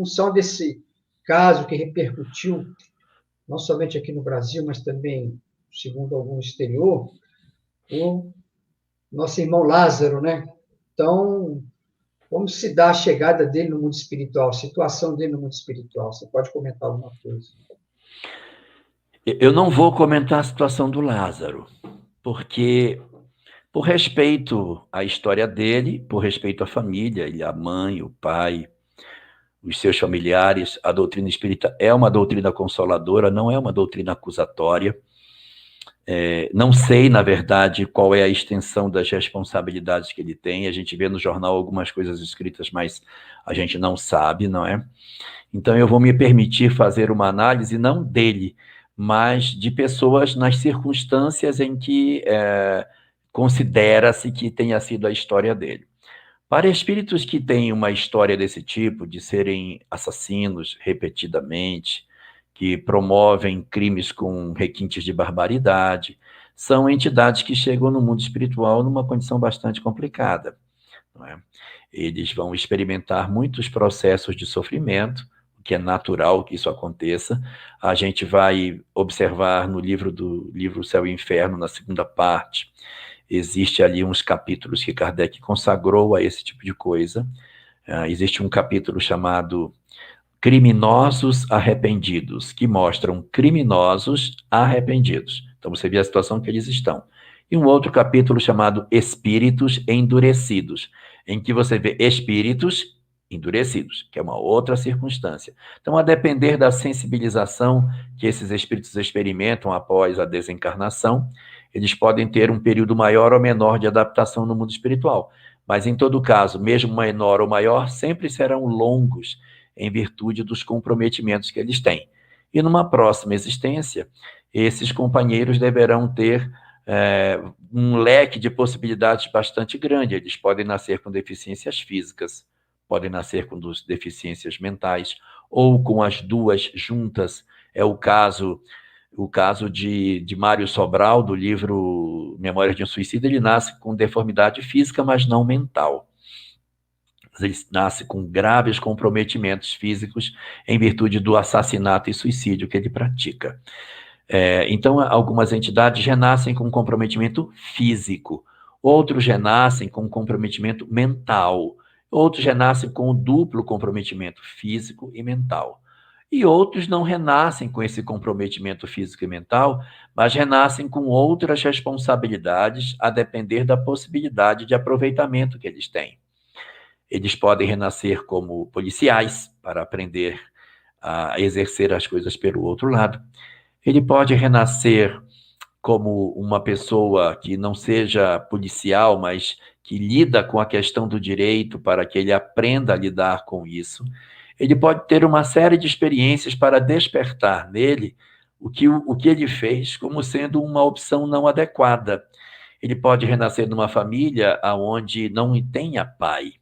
função desse caso que repercutiu, não somente aqui no Brasil, mas também, segundo algum exterior, o nosso irmão Lázaro, né? Então, como se dá a chegada dele no mundo espiritual, a situação dele no mundo espiritual? Você pode comentar alguma coisa? Eu não vou comentar a situação do Lázaro, porque, por respeito à história dele, por respeito à família, ele, a mãe, o pai, os seus familiares, a doutrina espírita é uma doutrina consoladora, não é uma doutrina acusatória. Não sei, na verdade, qual é a extensão das responsabilidades que ele tem. A gente vê no jornal algumas coisas escritas, mas a gente não sabe, não é? Então, eu vou me permitir fazer uma análise não dele, mas de pessoas nas circunstâncias em que considera-se que tenha sido a história dele. Para espíritos que têm uma história desse tipo, de serem assassinos repetidamente, que promovem crimes com requintes de barbaridade, são entidades que chegam no mundo espiritual numa condição bastante complicada, não é? Eles vão experimentar muitos processos de sofrimento, o que é natural que isso aconteça. A gente vai observar no livro Céu e Inferno, na segunda parte, existe ali uns capítulos que Kardec consagrou a esse tipo de coisa. Existe um capítulo chamado Criminosos Arrependidos, que mostram criminosos arrependidos. Então você vê a situação que eles estão. E um outro capítulo chamado Espíritos Endurecidos, em que você vê espíritos endurecidos, que é uma outra circunstância. Então, a depender da sensibilização que esses espíritos experimentam após a desencarnação, eles podem ter um período maior ou menor de adaptação no mundo espiritual. Mas, em todo caso, mesmo menor ou maior, sempre serão longos em virtude dos comprometimentos que eles têm. E numa próxima existência, esses companheiros deverão ter um leque de possibilidades bastante grande. Eles podem nascer com deficiências físicas, podem nascer com deficiências mentais, ou com as duas juntas. É o caso de Mário Sobral, do livro Memórias de um Suicida. Ele nasce com deformidade física, mas não mental. Ele nasce com graves comprometimentos físicos em virtude do assassinato e suicídio que ele pratica. Então, algumas entidades renascem com comprometimento físico, outros renascem com comprometimento mental, outros renascem com o duplo comprometimento físico e mental. E outros não renascem com esse comprometimento físico e mental, mas renascem com outras responsabilidades, a depender da possibilidade de aproveitamento que eles têm. Eles podem renascer como policiais, para aprender a exercer as coisas pelo outro lado. Ele pode renascer como uma pessoa que não seja policial, mas que lida com a questão do direito, para que ele aprenda a lidar com isso. Ele pode ter uma série de experiências para despertar nele o que ele fez como sendo uma opção não adequada. Ele pode renascer numa família onde não tenha pai,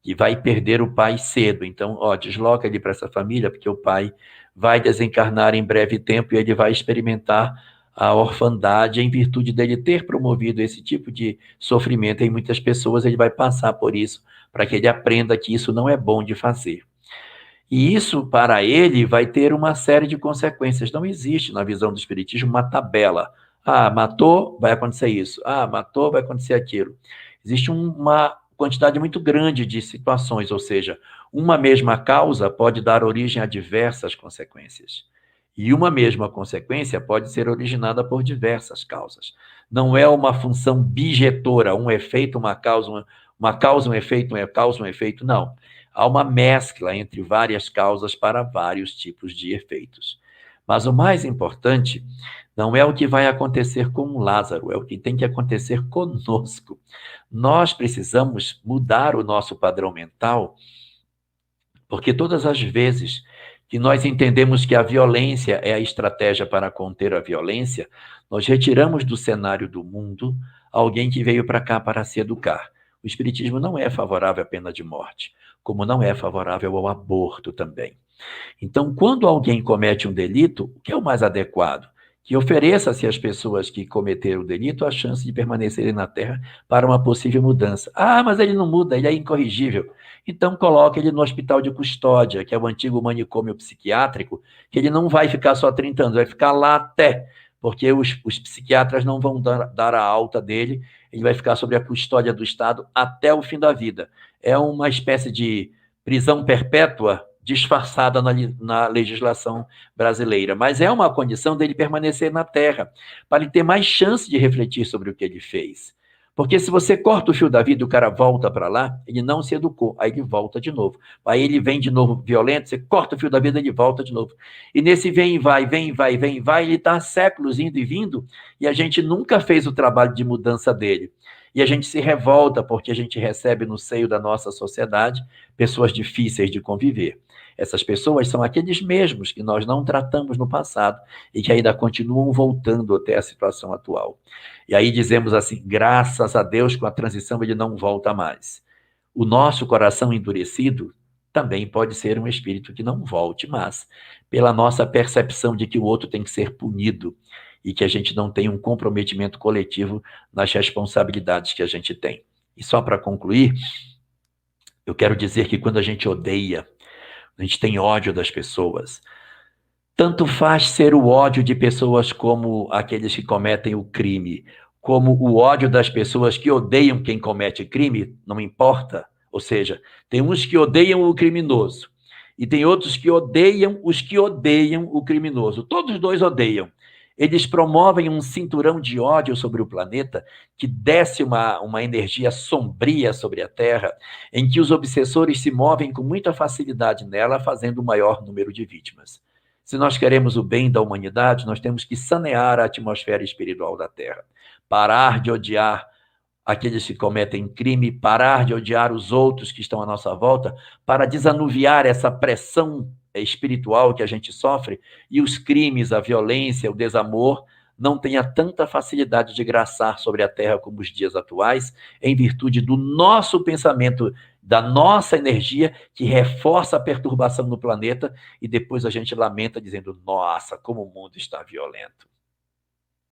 que vai perder o pai cedo. Então, desloca ele para essa família, porque o pai vai desencarnar em breve tempo e ele vai experimentar a orfandade em virtude dele ter promovido esse tipo de sofrimento em muitas pessoas. Ele vai passar por isso, para que ele aprenda que isso não é bom de fazer. E isso, para ele, vai ter uma série de consequências. Não existe, na visão do Espiritismo, uma tabela. Matou, vai acontecer isso. Matou, vai acontecer aquilo. Existe uma quantidade muito grande de situações, ou seja, uma mesma causa pode dar origem a diversas consequências. E uma mesma consequência pode ser originada por diversas causas. Não é uma função bijetora, um efeito, uma causa, um efeito, uma causa, um efeito, não. Há uma mescla entre várias causas para vários tipos de efeitos. Mas o mais importante não é o que vai acontecer com Lázaro, é o que tem que acontecer conosco. Nós precisamos mudar o nosso padrão mental, porque todas as vezes que nós entendemos que a violência é a estratégia para conter a violência, nós retiramos do cenário do mundo alguém que veio para cá para se educar. O Espiritismo não é favorável à pena de morte, como não é favorável ao aborto também. Então, quando alguém comete um delito, o que é o mais adequado? que ofereça-se às pessoas que cometeram o delito a chance de permanecerem na Terra para uma possível mudança. Ah, mas ele não muda, ele é incorrigível. Então coloque ele no hospital de custódia, que é o antigo manicômio psiquiátrico, que ele não vai ficar só 30 anos, vai ficar lá até, porque os psiquiatras não vão dar a alta dele, ele vai ficar sob a custódia do Estado até o fim da vida. É uma espécie de prisão perpétua disfarçada na legislação brasileira, mas é uma condição dele permanecer na Terra, para ele ter mais chance de refletir sobre o que ele fez. Porque se você corta o fio da vida e o cara volta para lá, ele não se educou, aí ele volta de novo. Aí ele vem de novo violento, você corta o fio da vida, ele volta de novo. E nesse vem e vai, ele está há séculos indo e vindo, e a gente nunca fez o trabalho de mudança dele. E a gente se revolta porque a gente recebe no seio da nossa sociedade pessoas difíceis de conviver. Essas pessoas são aqueles mesmos que nós não tratamos no passado e que ainda continuam voltando até a situação atual. E aí dizemos assim, graças a Deus, com a transição ele não volta mais. O nosso coração endurecido também pode ser um espírito que não volte mais, pela nossa percepção de que o outro tem que ser punido e que a gente não tem um comprometimento coletivo nas responsabilidades que a gente tem. E só para concluir, eu quero dizer que quando a gente odeia, a gente tem ódio das pessoas, tanto faz ser o ódio de pessoas como aqueles que cometem o crime, como o ódio das pessoas que odeiam quem comete crime, não importa. Ou seja, tem uns que odeiam o criminoso e tem outros que odeiam os que odeiam o criminoso. Todos os dois odeiam. Eles promovem um cinturão de ódio sobre o planeta que desce uma energia sombria sobre a Terra, em que os obsessores se movem com muita facilidade nela, fazendo o maior número de vítimas. Se nós queremos o bem da humanidade, nós temos que sanear a atmosfera espiritual da Terra. Parar de odiar aqueles que cometem crime, parar de odiar os outros que estão à nossa volta, para desanuviar essa pressão espiritual que a gente sofre, e os crimes, a violência, o desamor, não tenha tanta facilidade de graçar sobre a Terra como os dias atuais, em virtude do nosso pensamento, da nossa energia, que reforça a perturbação no planeta, e depois a gente lamenta dizendo, nossa, como o mundo está violento.